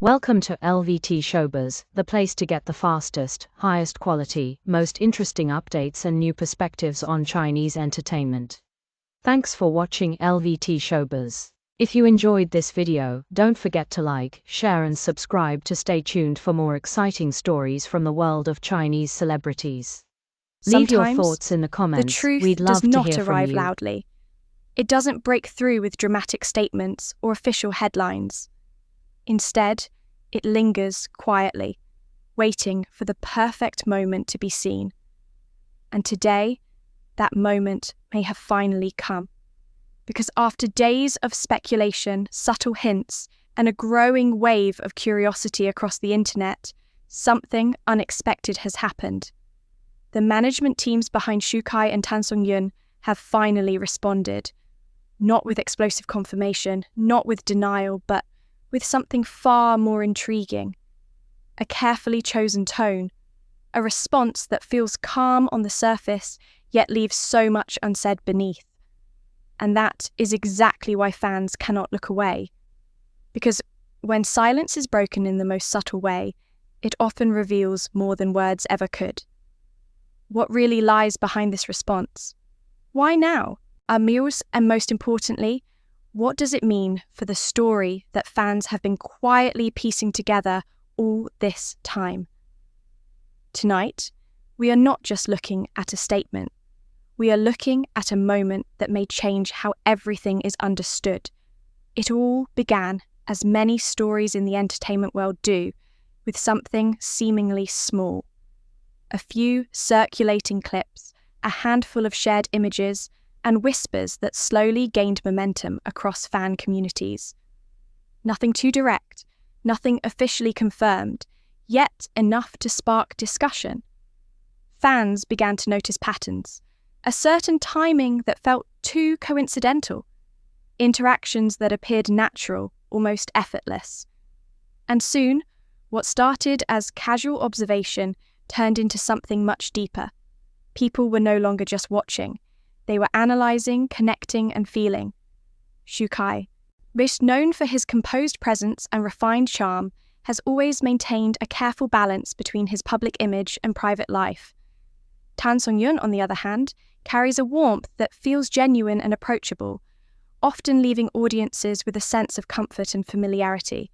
Welcome to LVT-SHOWBIZ, the place to get the fastest, highest quality, most interesting updates and new perspectives on Chinese entertainment. Thanks for watching LVT-SHOWBIZ. If you enjoyed this video, don't forget to like, share and subscribe to stay tuned for more exciting stories from the world of Chinese celebrities. Leave your thoughts in the comments. The truth We'd love does to not hear from arrive you. loudly. It doesn't break through with dramatic statements or official headlines. Instead, it lingers quietly, waiting for the perfect moment to be seen. And today, that moment may have finally come. Because after days of speculation, subtle hints, and a growing wave of curiosity across the internet, something unexpected has happened. The management teams behind Songyun and Songyun have finally responded. Not with explosive confirmation, not with denial, but with something far more intriguing. A carefully chosen tone, a response that feels calm on the surface, yet leaves so much unsaid beneath. And that is exactly why fans cannot look away. Because when silence is broken in the most subtle way, it often reveals more than words ever could. What really lies behind this response? Why now? And most importantly, what does it mean for the story that fans have been quietly piecing together all this time? Tonight, we are not just looking at a statement. We are looking at a moment that may change how everything is understood. It all began, as many stories in the entertainment world do, with something seemingly small. A few circulating clips, a handful of shared images, and whispers that slowly gained momentum across fan communities. Nothing too direct, nothing officially confirmed, yet enough to spark discussion. Fans began to notice patterns, a certain timing that felt too coincidental, interactions that appeared natural, almost effortless. And soon, what started as casual observation turned into something much deeper. People were no longer just watching. They were analysing, connecting and feeling. Songyun, most known for his composed presence and refined charm, has always maintained a careful balance between his public image and private life. Songyun, on the other hand, carries a warmth that feels genuine and approachable, often leaving audiences with a sense of comfort and familiarity.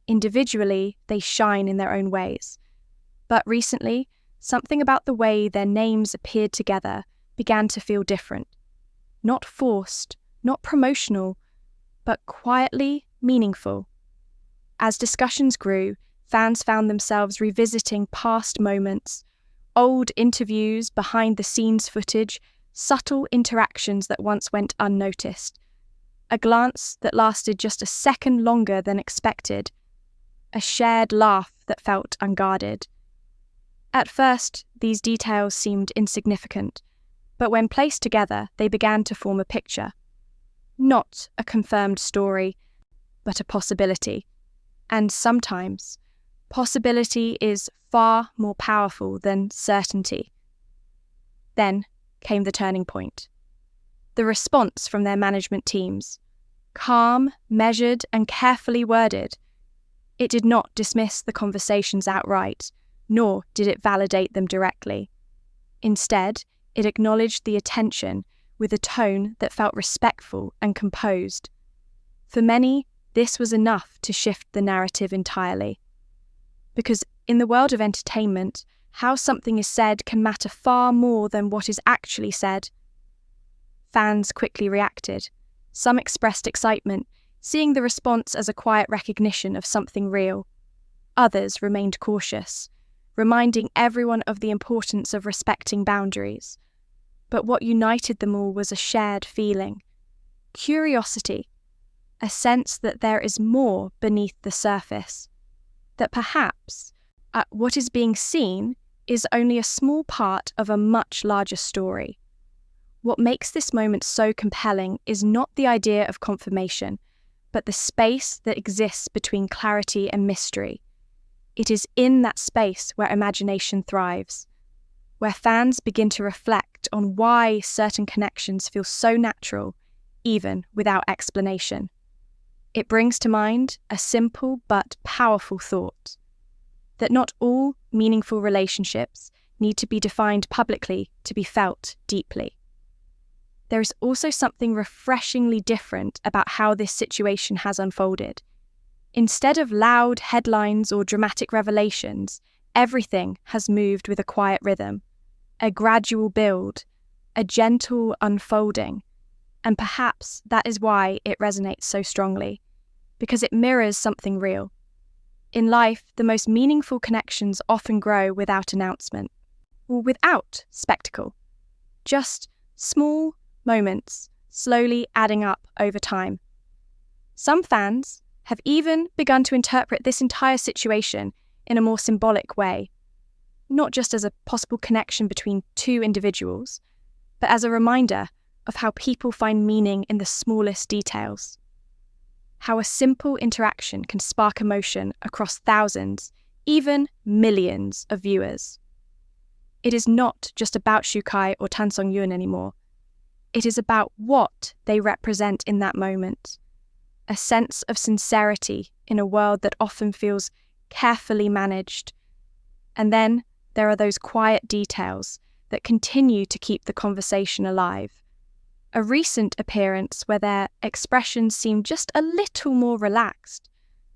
Individually, they shine in their own ways. But recently, something about the way their names appeared together began to feel different. Not forced, not promotional, but quietly meaningful. As discussions grew, fans found themselves revisiting past moments, old interviews, behind-the-scenes footage, subtle interactions that once went unnoticed. A glance that lasted just a second longer than expected. A shared laugh that felt unguarded. At first, these details seemed insignificant, but when placed together, they began to form a picture. Not a confirmed story, but a possibility. And sometimes, possibility is far more powerful than certainty. Then came the turning point. The response from their management teams. Calm, measured, and carefully worded. It did not dismiss the conversations outright, nor did it validate them directly. Instead, it acknowledged the attention with a tone that felt respectful and composed. For many, this was enough to shift the narrative entirely. Because in the world of entertainment, how something is said can matter far more than what is actually said. Fans quickly reacted. Some expressed excitement, seeing the response as a quiet recognition of something real. Others remained cautious, reminding everyone of the importance of respecting boundaries. But what united them all was a shared feeling. Curiosity. A sense that there is more beneath the surface. That perhaps what is being seen is only a small part of a much larger story. What makes this moment so compelling is not the idea of confirmation, but the space that exists between clarity and mystery. It is in that space where imagination thrives, where fans begin to reflect on why certain connections feel so natural, even without explanation. It brings to mind a simple but powerful thought: that not all meaningful relationships need to be defined publicly to be felt deeply. There is also something refreshingly different about how this situation has unfolded. Instead of loud headlines or dramatic revelations, everything has moved with a quiet rhythm, a gradual build, a gentle unfolding. And perhaps that is why it resonates so strongly, because it mirrors something real. In life, the most meaningful connections often grow without announcement, or without spectacle. Just small moments, slowly adding up over time. Some fans have even begun to interpret this entire situation in a more symbolic way, not just as a possible connection between two individuals, but as a reminder of how people find meaning in the smallest details. How a simple interaction can spark emotion across thousands, even millions of viewers. It is not just about Shukai or Songyun anymore. It is about what they represent in that moment. A sense of sincerity in a world that often feels carefully managed. And then there are those quiet details that continue to keep the conversation alive. A recent appearance where their expressions seemed just a little more relaxed.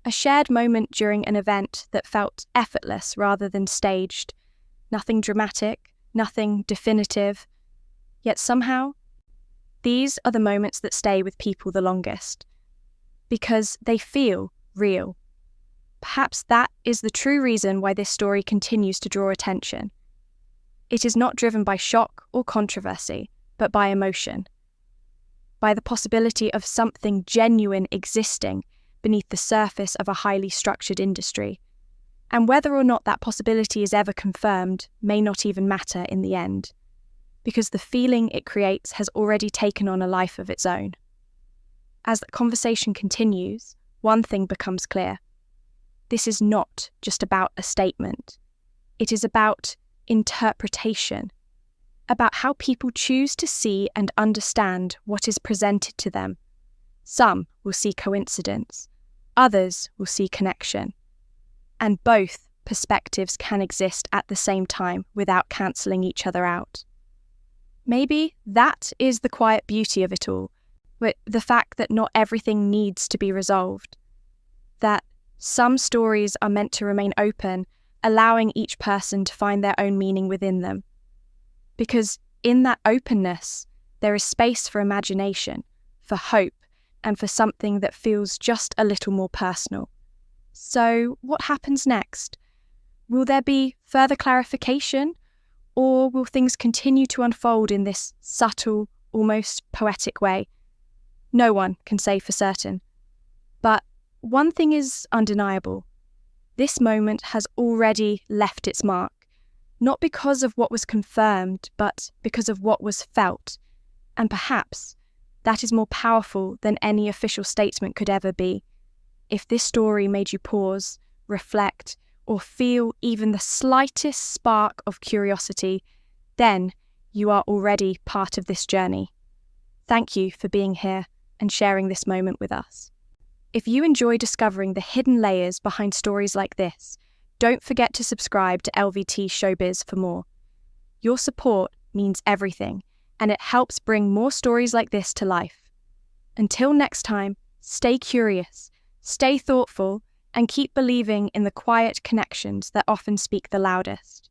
A shared moment during an event that felt effortless rather than staged. Nothing dramatic, nothing definitive. Yet somehow, these are the moments that stay with people the longest. Because they feel real. Perhaps that is the true reason why this story continues to draw attention. It is not driven by shock or controversy, but by emotion. By the possibility of something genuine existing beneath the surface of a highly structured industry. And whether or not that possibility is ever confirmed may not even matter in the end, because the feeling it creates has already taken on a life of its own. As the conversation continues, one thing becomes clear. This is not just about a statement. It is about interpretation, about how people choose to see and understand what is presented to them. Some will see coincidence, others will see connection. And both perspectives can exist at the same time without cancelling each other out. Maybe that is the quiet beauty of it all. But the fact that not everything needs to be resolved, that some stories are meant to remain open, allowing each person to find their own meaning within them. Because in that openness, there is space for imagination, for hope, and for something that feels just a little more personal. So, what happens next? Will there be further clarification, or will things continue to unfold in this subtle, almost poetic way? No one can say for certain. But one thing is undeniable. This moment has already left its mark, not because of what was confirmed, but because of what was felt. And perhaps that is more powerful than any official statement could ever be. If this story made you pause, reflect, or feel even the slightest spark of curiosity, then you are already part of this journey. Thank you for being here and sharing this moment with us. If you enjoy discovering the hidden layers behind stories like this, don't forget to subscribe to LVT-SHOWBIZ for more. Your support means everything, and it helps bring more stories like this to life. Until next time, stay curious, stay thoughtful, and keep believing in the quiet connections that often speak the loudest.